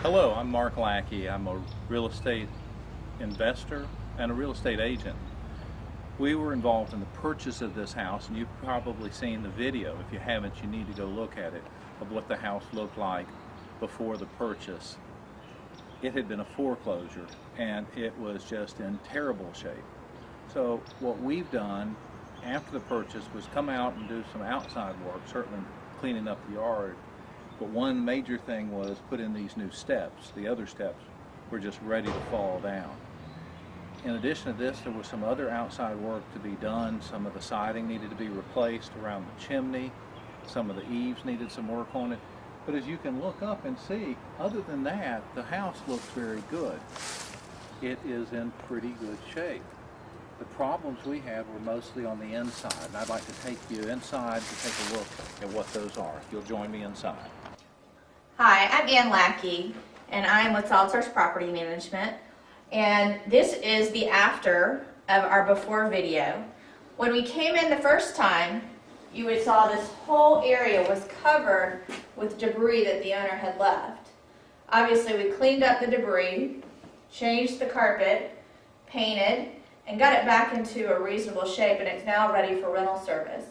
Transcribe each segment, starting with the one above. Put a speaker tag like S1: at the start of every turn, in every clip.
S1: Hello, I'm Mark Lackey. I'm a real estate investor and a real estate agent. We were involved in the purchase of this house, and you've probably seen the video. If you haven't, you need to go look at it, of what the house looked like before the purchase. It had been a foreclosure and it was just in terrible shape. So what we've done after the purchase was come out and do some outside work, certainly cleaning up the yard. But one major thing was put in these new steps. The other steps were just ready to fall down. In addition to this, there was some other outside work to be done. Some of the siding needed to be replaced around the chimney. Some of the eaves needed some work on it. But as you can look up and see, other than that, the house looks very good. It is in pretty good shape. The problems we have were mostly on the inside, and I'd like to take you inside to take a look at what those are. If you'll join me inside.
S2: Hi, I'm Ann Lackey, and I'm with Salters Property Management, and this is the after of our before video. When we came in the first time, you would saw this whole area was covered with debris that the owner had left. Obviously, we cleaned up the debris, changed the carpet, painted, and got it back into a reasonable shape, and it's now ready for rental service.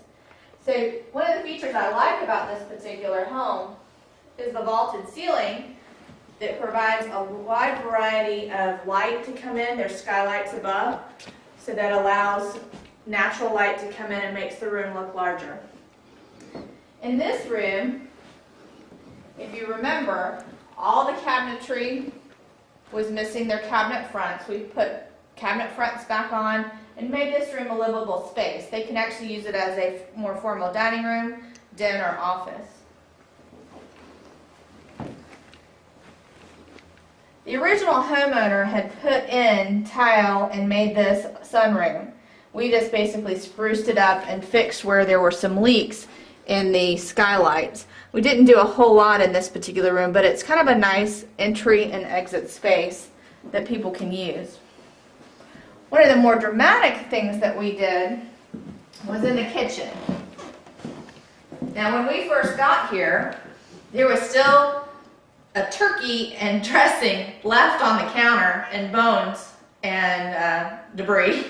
S2: So one of the features I like about this particular home is the vaulted ceiling that provides a wide variety of light to come in. There's skylights above, so that allows natural light to come in and makes the room look larger. In this room, if you remember, all the cabinetry was missing their cabinet fronts. We put cabinet fronts back on and made this room a livable space. They can actually use it as a more formal dining room, den, or office. The original homeowner had put in tile and made this sunroom. We just basically spruced it up and fixed where there were some leaks in the skylights. We didn't do a whole lot in this particular room, but it's kind of a nice entry and exit space that people can use. One of the more dramatic things that we did was in the kitchen. Now, when we first got here, there was still a turkey and dressing left on the counter, and bones and debris.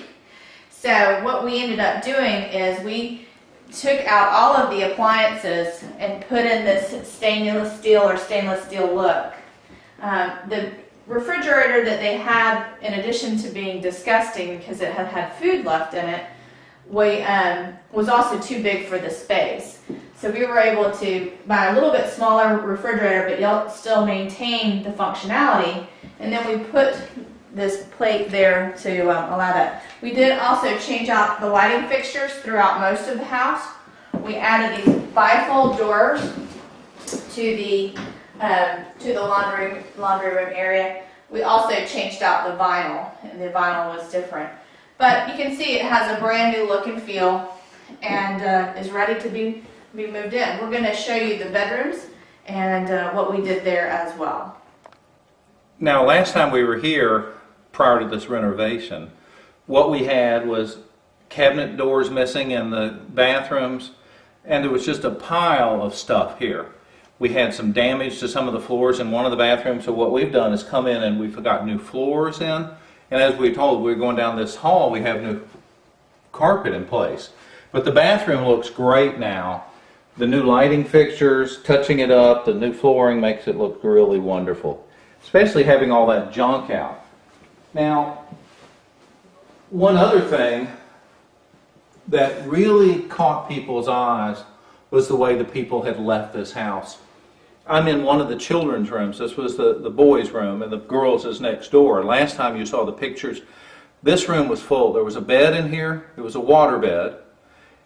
S2: So what we ended up doing is we took out all of the appliances and put in this stainless steel look. The refrigerator that they had, in addition to being disgusting because it had food left in it, was also too big for the space. So we were able to buy a little bit smaller refrigerator, but you'll still maintain the functionality. And then we put this plate there to allow that. We did also change out the lighting fixtures throughout most of the house. We added these bifold doors to the laundry room area. We also changed out the vinyl, and the vinyl was different. But you can see it has a brand new look and feel, and is ready to be moved in. We're going to show you the bedrooms and what we did there as well.
S1: Now, last time we were here, prior to this renovation, what we had was cabinet doors missing in the bathrooms, and there was just a pile of stuff here. We had some damage to some of the floors in one of the bathrooms, so what we've done is come in and we've got new floors in, and as we told, we're going down this hall, we have new carpet in place. But the bathroom looks great now. The new lighting fixtures, touching it up, the new flooring makes it look really wonderful, especially having all that junk out. Now, one other thing that really caught people's eyes was the way the people had left this house. I'm in one of the children's rooms. This was the boys' room, and the girls' is next door. Last time you saw the pictures, this room was full. There was a bed in here, there was a water bed,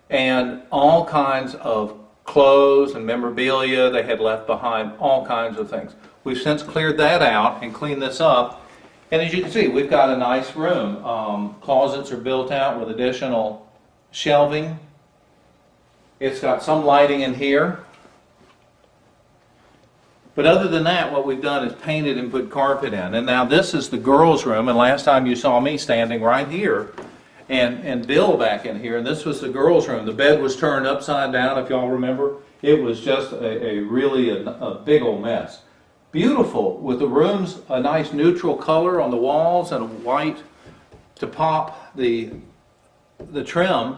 S1: and all kinds of clothes and memorabilia they had left behind, all kinds of things. We've since cleared that out and cleaned this up, and as you can see, we've got a nice room. Closets are built out with additional shelving. It's got some lighting in here. But other than that, what we've done is painted and put carpet in. And now this is the girls' room, and last time you saw me standing right here, and Bill back in here, and this was the girls' room. The bed was turned upside down, if y'all remember. It was just a really big old mess. beautiful with the rooms, a nice neutral color on the walls and white to pop the trim.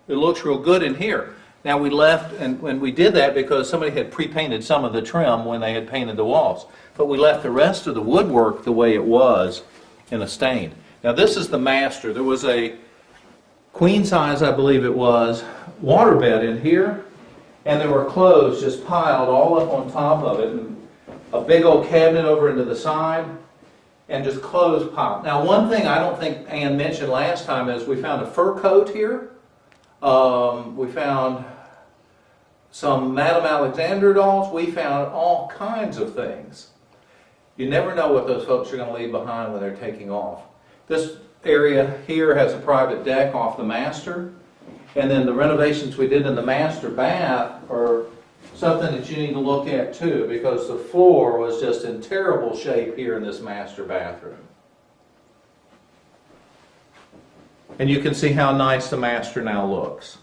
S1: It looks real good in here. Now we left, and when we did that because somebody had pre-painted some of the trim when they had painted the walls, but we left the rest of the woodwork the way it was in a stain. Now this is the master. There was a queen size, I believe it was, waterbed in here, and there were clothes just piled all up on top of it, and a big old cabinet over into the side, and just clothes piled. Now one thing I don't think Ann mentioned last time is we found a fur coat here. We found some Madame Alexander dolls. We found all kinds of things. You never know what those folks are going to leave behind when they're taking off. This area here has a private deck off the master, and then the renovations we did in the master bath are something that you need to look at too, because the floor was just in terrible shape here in this master bathroom. And you can see how nice the master now looks.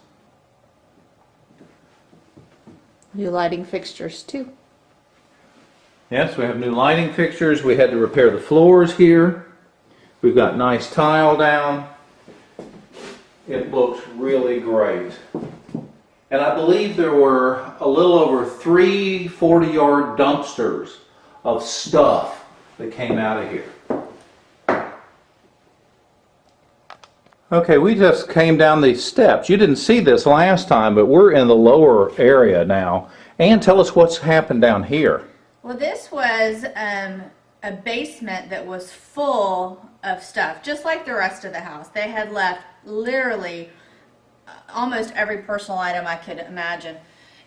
S2: New lighting fixtures too.
S1: Yes, we have new lighting fixtures. We had to repair the floors here. We've got nice tile down. It looks really great. And I believe there were a little over 3 40-yard dumpsters of stuff that came out of here. Okay, we just came down these steps. You didn't see this last time, but we're in the lower area now. Ann, tell us what's happened down here.
S2: Well, this was a basement that was full of stuff, just like the rest of the house. They had left literally almost every personal item I could imagine.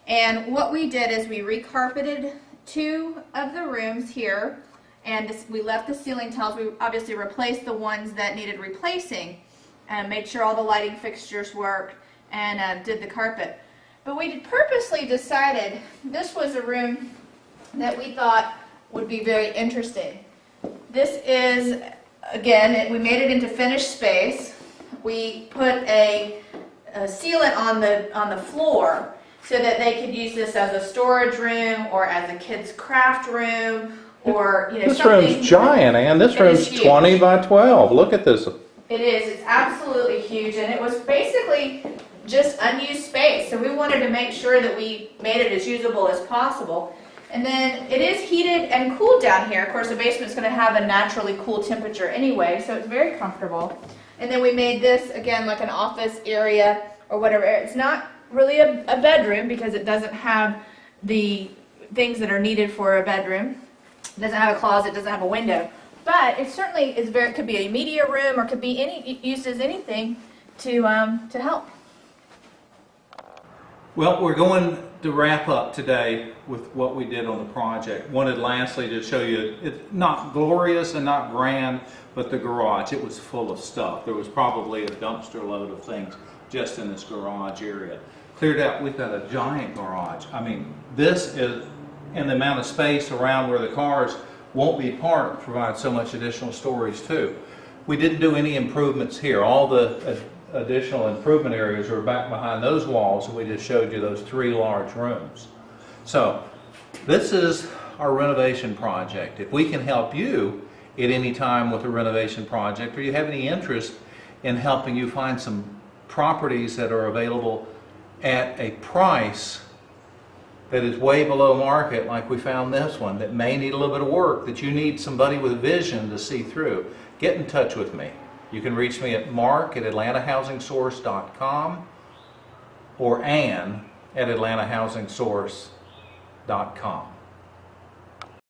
S2: And what we did is we recarpeted 2 of the rooms here, and we left the ceiling tiles. We obviously replaced the ones that needed replacing, and made sure all the lighting fixtures worked, and did the carpet. But we purposely decided this was a room that we thought would be very interesting. This is, again, we made it into finished space. We put a sealant on the floor so that they could use this as a storage room or as a kid's craft room, or
S1: This
S2: something.
S1: room's giant, Ann. This room's 20 by 12. Look at this.
S2: It is. It's absolutely huge, and it was basically just unused space. So we wanted to make sure that we made it as usable as possible. And then it is heated and cooled down here. Of course, the basement's going to have a naturally cool temperature anyway, so it's very comfortable. And then we made this, again, like an office area or whatever. It's not really a bedroom because it doesn't have the things that are needed for a bedroom. It doesn't have a closet, it doesn't have a window. But it certainly is very, could be a media room, or could be used as anything to help. Well, we're going to wrap up today with what we did on the project. Wanted lastly to show you, it's not glorious and not grand, but the garage, it was full of stuff. There was probably a dumpster load of things just in this garage area. Cleared out, we've got a giant garage. I mean, this is, and the amount of space around where the cars won't be parked provides so much additional storage too. We didn't do any improvements here. All the additional improvement areas are back behind those walls, and we just showed you those 3 large rooms. So this is our renovation project. If we can help you at any time with a renovation project, or you have any interest in helping you find some properties that are available at a price that is way below market, like we found this one, that may need a little bit of work, that you need somebody with vision to see through, get in touch with me. You can reach me at mark@atlantahousingsource.com or Ann@atlantahousingsource.com.